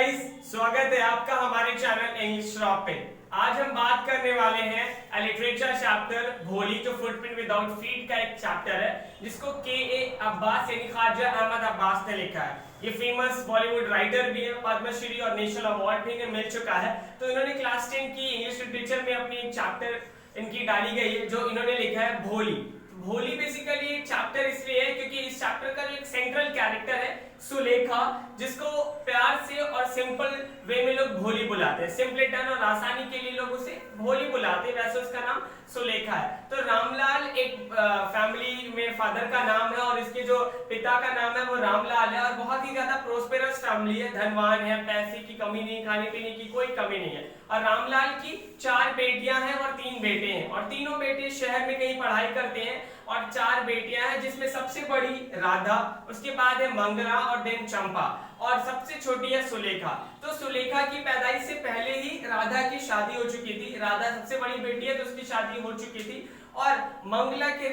Guys, स्वागत है आपका हमारे चैनल इंग्लिश शॉप पे। आज हम बात करने वाले हैं लिटरेचर चैप्टर भोली जो फुटप्रिंट विदाउट फीट का एक चैप्टर है जिसको के अब्बास यानी ख्वाजा अहमद अब्बास ने लिखा है। ये फेमस बॉलीवुड राइटर भी है, पद्मश्री और नेशनल अवार्ड भी इन्हें मिल चुका है। तो इन्होंने क्लास 10 की इंग्लिश लिटरेचर में अपनी एक चैप्टर इनकी डाली गई है जो इन्होंने लिखा है भोली। भोली बेसिकली एक चैप्टर इसलिए है क्योंकि इस चैप्टर का जो एक सेंट्रल कैरेक्टर है सुलेखा, जिसको प्यार से और सिंपल वे में लोग भोली बुलाते हैं। सिंपलेटन और आसानी के लिए लोग उसे भोली बुलाते हैं, वैसे उसका नाम सुलेखा है। तो रामलाल एक फैमिली में फादर का नाम है और इसके जो पिता का नाम है वो रामलाल है और बहुत ही ज्यादा प्रोस्पेरस फैमिली है, धनवान है, पैसे की कमी नहीं, खाने पीने की कोई कमी नहीं है। और रामलाल की 4 बेटियां हैं और 3 बेटे हैं और तीनों बेटे शहर में कहीं पढ़ाई करते हैं और 4 बेटियां हैं जिसमें सबसे बड़ी राधा, उसके बाद है मंगला और देन चंपा और सबसे छोटी है सुलेखा। तो सुलेखा की पैदाइश से पहले ही राधा की शादी हो चुकी थी। राधा सबसे बड़ी बेटी है तो उसकी शादी हो चुकी थी और मंगले के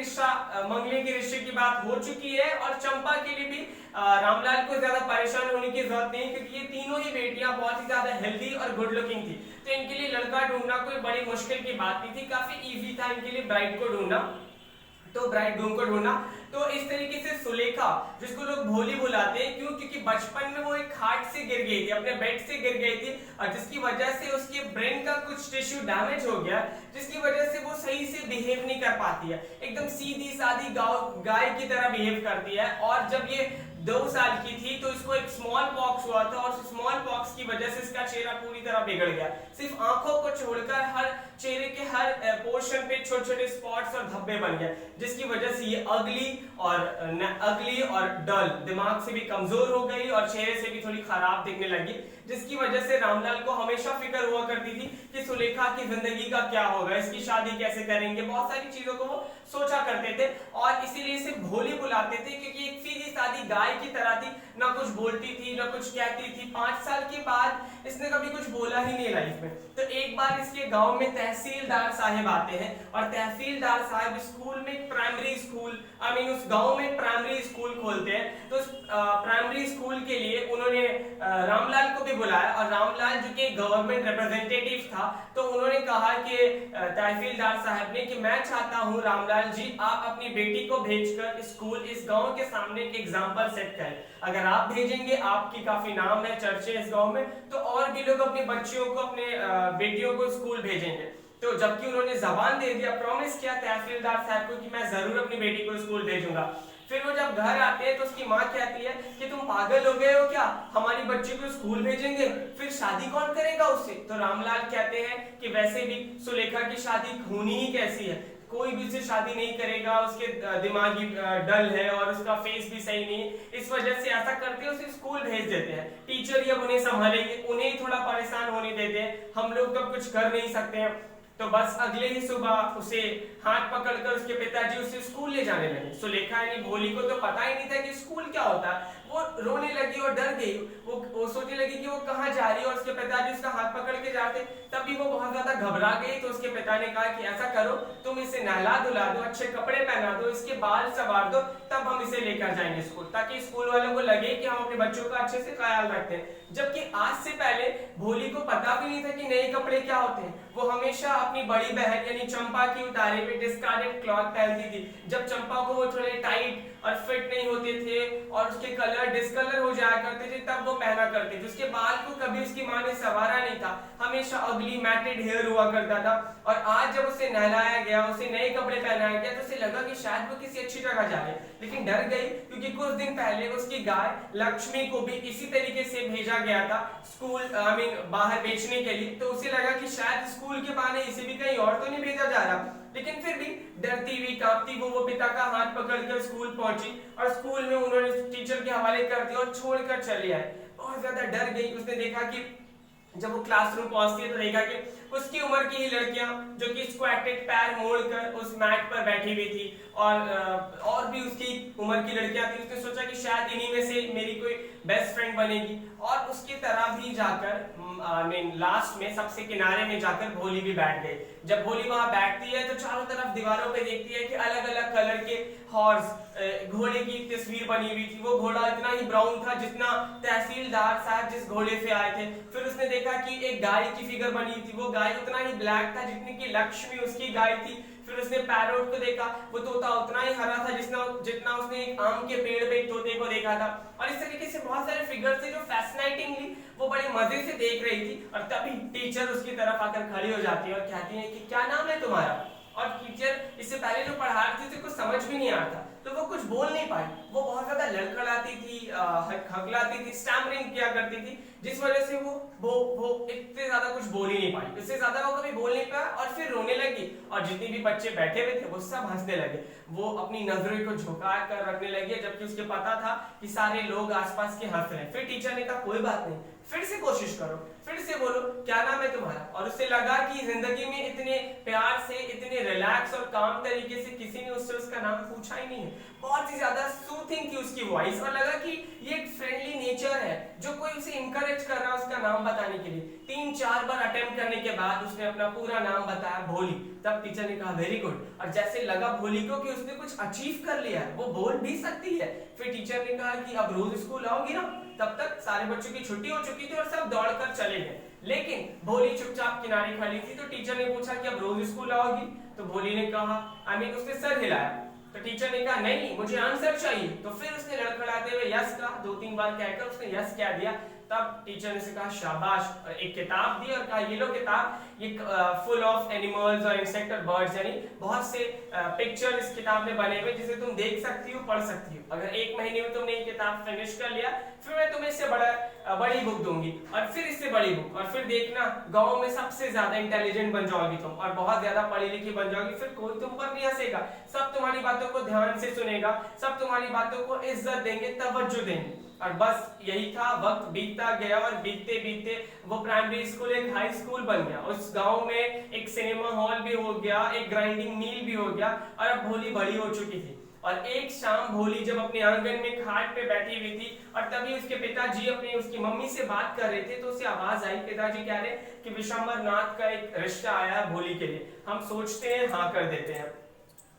रिश्ते की बात हो चुकी है और चंपा के लिए भी रामलाल को ज्यादा परेशान होने की जरूरत नहीं क्योंकि ये तीनों ही बेटियां बहुत ही ज्यादा हेल्दी और गुड लुकिंग थी। तो इनके लिए लड़का ढूंढना कोई बड़ी मुश्किल की बात नहीं थी, काफी इजी था इनके लिए ब्राइड को ढूंढना। तो ब्राइड ग्रूम को ढूंढना। तो इस तरीके से सुलेखा, जिसको लोग भोली बुलाते हैं, क्यों? क्योंकि बचपन में वो एक खाट से गिर गई थी, अपने बेड से गिर गई थी और जिसकी वजह से उसके ब्रेन का कुछ टिश्यू डैमेज हो गया, जिसकी वजह से वो सही से बिहेव नहीं कर पाती है, एकदम सीधी सादी गाय की तरह बिहेव करती है। और जब ये 2 साल की थी तो इसको एक स्मॉल पॉक्स हुआ था और स्मॉल पॉक्स की वजह से इसका चेहरा पूरी तरह बिगड़ गया। सिर्फ आंखों को छोड़कर हर चेहरे के हर पोर्शन पे छोटे छोटे स्पॉट्स और धब्बे बन गए, जिसकी वजह से ये अगली और डल, दिमाग से भी कमजोर हो गई और चेहरे से भी थोड़ी खराब दिखने लगी, जिसकी वजह से रामलाल को हमेशा फिक्र हुआ करती थी कि सुलेखा की जिंदगी का क्या होगा, इसकी शादी कैसे करेंगे। बहुत सारी चीजों को वो सोचा करते थे और इसीलिए इसे भोली बुलाते थे क्योंकि एक सीधी सादी गाय की तरह थी, ना कुछ बोलती थी ना कुछ कहती थी। 5 साल के बाद इसने कभी कुछ बोला ही नहीं लाइफ में। तो एक बार इसके गांव में तहसीलदार साहब आते हैं और तहसीलदार साहब स्कूल में प्राइमरी स्कूल उस गांव में प्राइमरी स्कूल खोलते हैं। तो उस प्राइमरी स्कूल के लिए उन्होंने रामलाल को भी बुलाया और रामलाल जो कि गवर्नमेंट रिप्रेजेंटेटिव था, तो उन्होंने कहा कि तहसीलदार साहब ने कि मैं चाहता हूं रामलाल जी, आप अपनी बेटी को भेजकर स्कूल इस गांव के सामने एक एग्जांपल सेट करें। अगर आप भेजेंगे, आपकी काफी नाम है, चर्चे इस गांव में, तो और भी लोग अपनी बच्चियों को, अपने बेटियों को स्कूल भेजेंगे। तो जबकि उन्होंने जबान दे दिया, प्रॉमिस किया तहसीलदार साहब को कि मैं जरूर अपनी बेटी को स्कूल भेजूंगा, फिर वो जब घर आते हैं तो उसकी माँ कहती है कि तुम पागल हो गए हो क्या, हमारी बच्ची को स्कूल भेजेंगे, फिर शादी कौन करेगा उससे। तो रामलाल कहते हैं कि वैसे भी सुलेखा की शादी होनी ही कैसी है, कोई भी उससे शादी नहीं करेगा, उसके दिमागी डल है और उसका फेस भी सही नहीं, इस वजह से ऐसा करते हैं उसे स्कूल भेज देते हैं। टीचर ही अब उन्हें संभालेंगे, उन्हें ही थोड़ा परेशान होने देते हैं, हम लोग तो कुछ कर नहीं सकते हैं। तो बस अगले ही सुबह उसे हाथ पकड़कर उसके पिताजी उसे स्कूल ले जाने लगे। सुलेखा यानी भोली को तो पता ही नहीं था कि स्कूल क्या होता है। वो रोने लगी और डर गई, वो सोचने लगी कि वो कहाँ जा रही है और उसके पिताजी उसका हाथ पकड़ के जाते, तभी वो बहुत ज्यादा घबरा गई। तो उसके पिता ने कहा कि ऐसा करो, तुम इसे नहला धुला दो, अच्छे कपड़े पहना दो, इसके बाल संवार दो, तब हम इसे लेकर जाएंगे स्कूल, ताकि स्कूल वालों को लगे कि हम अपने बच्चों का अच्छे से ख्याल रखते हैं। जबकि आज से पहले भोली को पता भी नहीं था कि नए कपड़े क्या होते हैं। वो हमेशा अपनी बड़ी बहन यानी चंपा की उतारे हुए डिस्कार्डेड क्लॉथ पहनती थी। जब चंपा को वो थोड़े टाइट और फिट नहीं होते थे और उसके कलर डिस्कलर हो जाया करते थे, तब वो पहना करती थी। उसके बाल को कभी उसकी माँ ने संवारा नहीं था, हमेशा अगली मैटेड हेयर हुआ करता था। और आज जब उसे नहलाया गया, उसे नए कपड़े पहनाया गया, तो उसे लगा कि शायद वो किसी अच्छी जगह जा रही है, लेकिन डर गई क्योंकि कुछ दिन पहले उसकी गाय लक्ष्मी को भी इसी तरीके से भेजा गया था स्कूल बाहर बेचने के लिए। तो उसे लगा कि शायद स्कूल के बहाने इसे भी कहीं और तो नहीं भेजा जा रहा, लेकिन फिर भी डरती हुई कांपती वो पिता का हाथ पकड़कर स्कूल पहुंची और स्कूल में उन्होंने टीचर के हवाले कर दिया और छोड़कर चले आए। बहुत ज्यादा डर गई, उसने देखा कि जब वो क्लासरूम पहुंचती है तो देखा कि उसकी उम्र की ही लड़कियां जो कि स्क्वैटेड पैर मोड़कर उस मैट पर बैठी हुई थी, और भी उसकी उम्र की लड़कियां थी। उसने सोचा कि शायद इन्हीं में से मेरी कोई बेस्ट फ्रेंड बनेगी, और उसकी तरह भी जाकर लास्ट में सबसे किनारे में जाकर भोली भी बैठ गई। जब भोली वहां बैठती है तो चारों तरफ दीवारों पे देखती है कि अलग अलग कलर के हॉर्स घोड़े की तस्वीर बनी हुई थी। वो घोड़ा इतना ही ब्राउन था जितना तहसीलदार साहब जिस घोड़े से आए थे। फिर उसने देखा कि एक गाय की फिगर बनी हुई थी, वो गाय उतना ही ब्लैक था जितनी कि लक्ष्मी उसकी गाय थी। फिर उसने पैरोट को देखा, वो तोता उतना ही हरा था जितना उसने एक आम के पेड़ पे एक तोते को देखा था। और इस तरीके से बहुत सारे फिगर थे जो फैसिनेटिंगली वो बड़े मजे से देख रही थी। और तभी टीचर उसकी तरफ आकर खड़ी हो जाती है और कहती है कि क्या नाम है तुम्हारा। और टीचर इससे पहले जो पढ़ा रही थी उसे कुछ समझ भी नहीं आता, तो वो कुछ बोल नहीं पाई। वो बहुत ज्यादा लड़खड़ाती थी, हकलाती थी, स्टैमरिंग किया करती थी, जिस वजह से वो इतने ज्यादा कुछ बोल ही नहीं पाई। इससे ज्यादा वो कभी बोल नहीं पाया और फिर रोने लगी। और जितने भी बच्चे बैठे हुए थे वो सब हंसने लगे। वो अपनी नजरों को झुका कर रखने लगी, जबकि उसके पता था कि सारे लोग आसपास के हंस रहे हैं। फिर टीचर ने कहा कोई बात नहीं, फिर से कोशिश करो, फिर से बोलो क्या नाम है तुम्हारा। और उससे लगा कि जिंदगी में इतने प्यार से, इतने रिलैक्स और काम तरीके से किसी ने उससे उसका नाम पूछा ही नहीं है। बहुत ही ज्यादा सूथिंग थी उसकी वॉइस, और लगा कि ये एक फ्रेंडली नेचर है जो कोई उसे इंकरेज कर रहा है उसका नाम बताने के लिए। 3-4 बार अटेम्प्ट करने के बाद उसने अपना पूरा नाम बताया, भोली। तब टीचर ने कहा वेरी गुड, और जैसे लगा भोली को कि उसने कुछ अचीव कर लिया है, वो बोल भी सकती है। फिर टीचर ने कहा कि अब रोज स्कूल आओगी ना। तब तक सारे बच्चों की छुट्टी हो चुकी थी और सब दौड़कर चले गए, लेकिन भोली चुपचाप किनारे खड़ी थी। तो टीचर ने पूछा कि अब रोज स्कूल आओगी। तो भोली ने कहा उसने सर हिलाया। तो टीचर ने कहा नहीं, मुझे आंसर चाहिए। तो फिर उसने लड़खड़ाते हुए यस कहा, 2-3 बार कहकर उसने यस कह दिया। तब टीचर ने से कहा शाबाश, एक किताब दी और कहा ये लो किताब, ये फुल ऑफ एनिमल्स और इंसेक्ट और बर्ड्स, यानी बहुत से पिक्चर इस किताब में बने हुए जिसे तुम देख सकती हो, पढ़ सकती हो। अगर 1 महीने में तुमने ये किताब फिनिश कर लिया फिर मैं तुम्हें इससे बड़ी बुक दूंगी, और फिर इससे बड़ी बुक, और फिर देखना गांव में सबसे ज्यादा इंटेलिजेंट बन जाओगी तुम, और बहुत ज्यादा पढ़ी लिखी बन जाओगी। फिर कोई तुम पर नहीं हंसेगा, सब तुम्हारी बातों को ध्यान से सुनेगा, सब तुम्हारी बातों को इज्जत देंगे, तवज्जो देंगे। और बस यही था। वक्त बीतता गया और बीतते बीतते वो प्राइमरी स्कूल एक हाई स्कूल बन गया। उस गांव में एक सिनेमा हॉल भी हो गया, एक ग्राइंडिंग मिल भी हो गया, और अब भोली बड़ी हो चुकी थी। और एक शाम भोली जब अपने आंगन में खाट पे बैठी हुई थी और तभी उसके पिताजी उसकी मम्मी से बात कर रहे थे, तो उसे आवाज आई। पिताजी कह रहे कि विशंबर नाथ का एक रिश्ता आया है भोली के लिए, हम सोचते हैं हाँ कर देते हैं।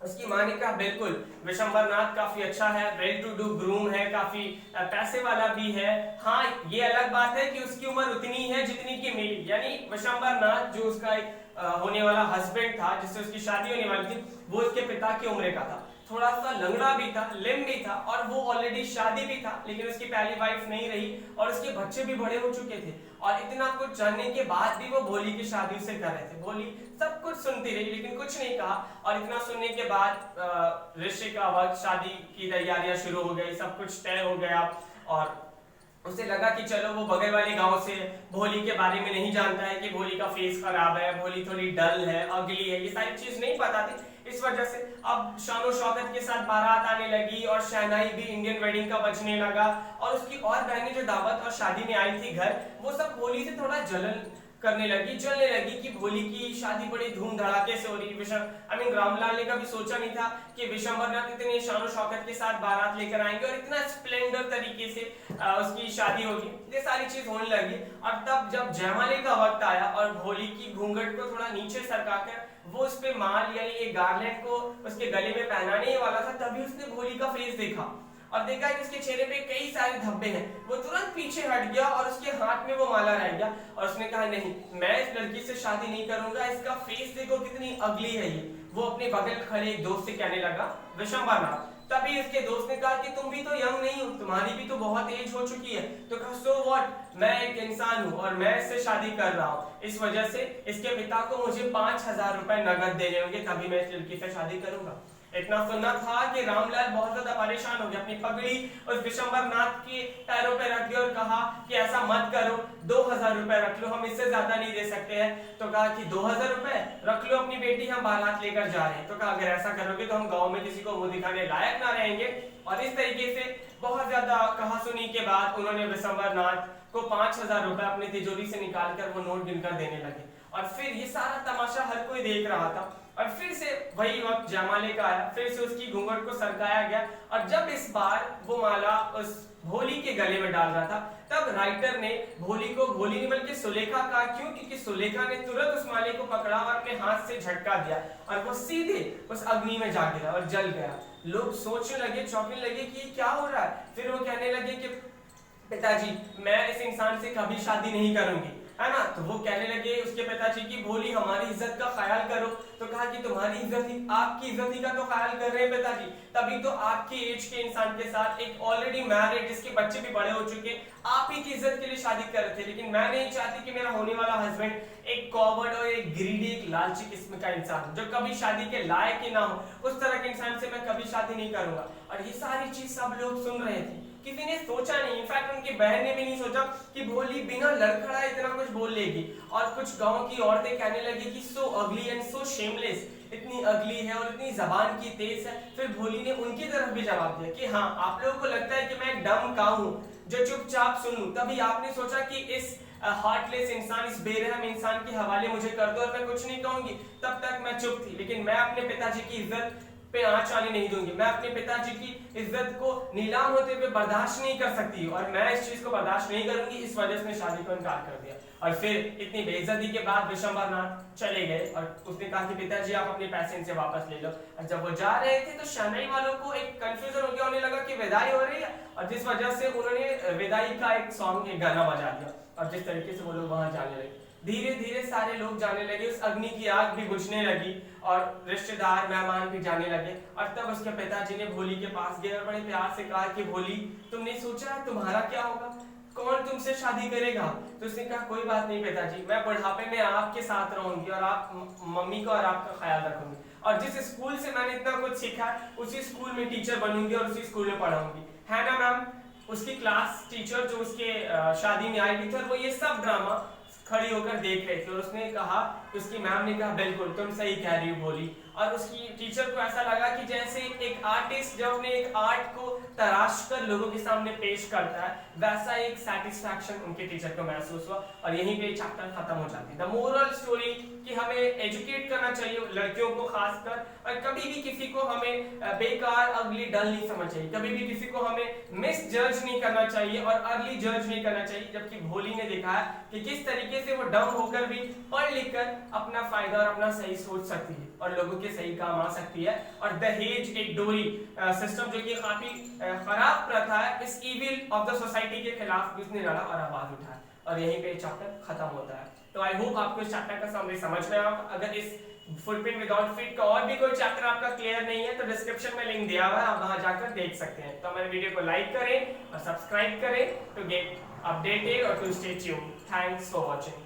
उसकी माँ ने कहा बिल्कुल, विशंबर नाथ काफी अच्छा है, वेल टू डू ग्रूम है, काफी पैसे वाला भी है। हाँ ये अलग बात है कि उसकी उम्र उतनी है जितनी की मेरी, यानी विशंबर नाथ जो उसका एक होने वाला हस्बैंड था जिससे उसकी शादी होने वाली थी, वो उसके पिता की उम्र का था। थोड़ा सा लंगड़ा भी था, लिम भी था, और वो ऑलरेडी शादी भी था, लेकिन उसकी पहली वाइफ नहीं रही और उसके बच्चे भी बड़े हो चुके थे। और इतना कुछ जानने के बाद भी वो भोली की शादी उसे कर रहे थे। भोली सब कुछ सुनती रही लेकिन कुछ नहीं कहा। और इतना सुनने के बाद रिश्ते का वक्त, शादी की तैयारियां शुरू हो गई, सब कुछ तय हो गया। और उसे लगा कि चलो वो बगल वाले गांव से भोली के बारे में नहीं जानता है कि भोली का फेस खराब है, भोली थोड़ी डल है, अगली है, ये सारी चीज नहीं पता थी। इस वजह से अब शानो शौकत के साथ बारात आने लगी और शहनाई भी इंडियन वेडिंग का बजने लगा। और उसकी और बहनें जो दावत और शादी में आई थी घर, वो सब भोली से थोड़ा जलन करने लगी, जलने लगी कि भोली की शादी बड़ी धूम धड़ाके से हो रही। रामलाल ने कभी सोचा नहीं था कि विशंबरनाथ इतने शानो शौकत के साथ बारात लेकर आएंगे और इतना स्प्लेंडर तरीके से उसकी शादी होगी। ये सारी चीज होने लगी। और तब जब जयमाले का वक्त आया और भोली की घूंघट को थोड़ा नीचे सरकाकर वो उस पे माल यानी ये गार्लैंड को उसके गले में पहनाने ही वाला था, तभी उसने भोली का फेस देखा और देखा कि उसके चेहरे पे कई सारे धब्बे हैं। वो तुरंत पीछे हट गया और उसके हाथ में वो माला रह गया और उसने कहा नहीं, मैं इस लड़की से शादी नहीं करूंगा, इसका फेस देखो कितनी अगली है ये। वो अपने बगल खड़े एक दोस्त से कहने लगा विशंबरनाथ। तभी उसके दोस्त ने कहा कि तुम भी तो यंग नहीं हो, तुम्हारी भी तो बहुत एज हो चुकी है। तो कहा सो व्हाट, मैं एक इंसान हूँ और मैं इससे शादी कर रहा हूँ, इस वजह से इसके पिता को मुझे 5,000 रुपए नगद देने होंगे, तभी मैं इस लड़की से शादी करूंगा। इतना सुनना था कि रामलाल बहुत ज्यादा परेशान हो गया, अपनी पगड़ी उस विशंबरनाथ के पैरों पे रख दिया और कहा कि ऐसा मत करो, 2000 रुपए रख लो, हम इससे ज्यादा नहीं दे सकते हैं। तो कहा कि 2000 रुपए रख लो अपनी बेटी, हम बारात लेकर जा रहे हैं। तो कहा अगर ऐसा करोगे तो हम गाँव में किसी को मुंह दिखाने लायक ना रहेंगे। और इस तरीके से बहुत ज्यादा कहा सुनी के बाद उन्होंने विशंबरनाथ को 5000 रुपए अपनी तिजोरी से निकालकर वो नोट गिनकर देने लगे। और फिर ये सारा तमाशा हर कोई देख रहा था। और फिर से वही वक्त जयमाले का आया, फिर से उसकी घूंघट को सरकाया गया। और जब इस बार वो माला उस भोली के गले में डाल रहा था, तब राइटर ने भोली को भोली नहीं बल्कि सुलेखा कहा। क्यों? क्योंकि सुलेखा ने तुरंत उस माले को पकड़ा और अपने हाथ से झटका दिया और वो सीधे उस अग्नि में जा गिरा और जल गया। लोग सोचने लगे, चौंकने लगे कि क्या हो रहा है। फिर वो कहने लगे कि पिताजी, मैं इस इंसान से कभी शादी नहीं करूंगी, है ना। तो वो कहने लगे उसके पिताजी की, भोली हमारी इज्जत का ख्याल करो। तो कहा कि तुम्हारी इज्जत ही, आपकी इज्जत ही का तो ख्याल कर रहे हैं पिताजी, तभी तो आपके एज के इंसान के साथ एक ऑलरेडी मैरिड जिसके बच्चे भी बड़े हो चुके, आप ही की इज्जत के लिए शादी कर रहे थे। लेकिन मैं नहीं चाहती कि मेरा होने वाला हस्बैंड एक कॉवर्ड और एक ग्रीडी, एक लालची किस्म का इंसान जो कभी शादी के लायक ही ना हो, उस तरह के इंसान से मैं कभी शादी नहीं करूंगा। और ये सारी चीज सब लोग सुन रहे थे, किसी ने सोचा नहीं, इनफैक्ट उनकी बहन ने भी नहीं सोचा कि भोली बिना लड़खड़ाए इतना कुछ बोल लेगी। और कुछ गांव की औरतें कहने लगी कि सो अगली एंड सो शेमलेस, इतनी अगली है और इतनी जबान की तेज है। फिर भोली ने उनकी तरफ भी जवाब दिया कि हाँ, आप लोगों को लगता है कि मैं एक डम काऊ हूं जो चुपचाप सुन लूं, तभी आपने सोचा कि इस हार्टलेस इंसान, इस बेरहम इंसान के हवाले मुझे कर दो और मैं कुछ नहीं कहूंगी। तब तक मैं चुप थी, लेकिन मैं अपने पिताजी की इज्जत पे आंच आने नहीं दूंगी। मैं अपने पिताजी की इज्जत को नीलाम होते हुए बर्दाश्त नहीं कर सकती और मैं इस चीज को बर्दाश्त नहीं करूंगी। इस वजह से शादी को इनकार कर दिया। और फिर इतनी बेइज्जती के बाद विशंबरनाथ चले गए और उसने कहा कि पिताजी आप अपने पैसे इनसे वापस ले लो। और जब वो जा रहे थे तो शहनाई वालों को एक कंफ्यूजन हो गया, उन्हें लगा कि विदाई हो रही है, और जिस वजह से उन्होंने विदाई का एक सॉन्ग, एक गाना बजा दिया। और जिस तरीके से वो लोग वहां जाने लगे, धीरे धीरे सारे लोग जाने लगे, उस अग्नि की आग भी बुझने लगी और रिश्तेदार मेहमान भी जाने लगे। और तब उसके पिताजी ने भोली के पास गए और बड़े प्यार से कहा कि भोली, तुमने सोचा तुम्हारा क्या होगा, कौन तुमसे शादी करेगा? तो उसने कहा कोई बात नहीं पिताजी, मैं बुढ़ापे में आपके साथ रहूंगी और आप मम्मी का और आपका ख्याल रखूंगी, और जिस स्कूल से मैंने इतना कुछ सीखा उसी स्कूल में टीचर बनूंगी और उसी स्कूल में पढ़ाऊंगी, है ना मैम। उसकी क्लास टीचर जो उसके शादी में आई थी, वो ये सब ड्रामा खड़ी होकर देख रहे थे। और उसने कहा, उसकी मैम ने कहा बिल्कुल तुम सही कह रही हो भोली। और उसकी टीचर को ऐसा लगा कि जैसे एक आर्टिस्ट जब अपने एक आर्ट को तराश कर लोगों के सामने पेश करता है, वैसा एक सेटिस्फैक्शन उनके टीचर को महसूस हुआ। और यहीं पे चैप्टर खत्म हो जाती है। द मोरल स्टोरी कि हमें एजुकेट करना चाहिए लड़कियों को खासकर, और कभी भी किसी को हमें बेकार, अगली, डल नहीं समझना चाहिए, कभी भी किसी को हमें मिस जज नहीं करना चाहिए और अर्ली जज नहीं करना चाहिए। जबकि भोली ने देखा है कि किस तरीके से वो डम होकर भी पढ़ लिख कर अपना फायदा और अपना सही सोच सकती है और लोगों के सही काम आ सकती है। और दहेज एक डोरी सिस्टम जो कि काफी खराब प्रथा है, इस इविल ऑफ द सोसाइटी के खिलाफ भी उसने लड़ा और आवाज उठाया। और यहीं पे चैप्टर खत्म होता है। तो आई होप आपको इस चैप्टर का समरी समझ में आया। अगर इस फुटप्रिंट विदाउट फीट का और भी कोई चैप्टर आपका क्लियर नहीं है तो डिस्क्रिप्शन में लिंक दिया हुआ है, आप वहां जाकर देख सकते हैं। तो हमारे वीडियो को लाइक करें और सब्सक्राइब करें टू गेट अपडेटेड और to stay tuned. Thanks for watching.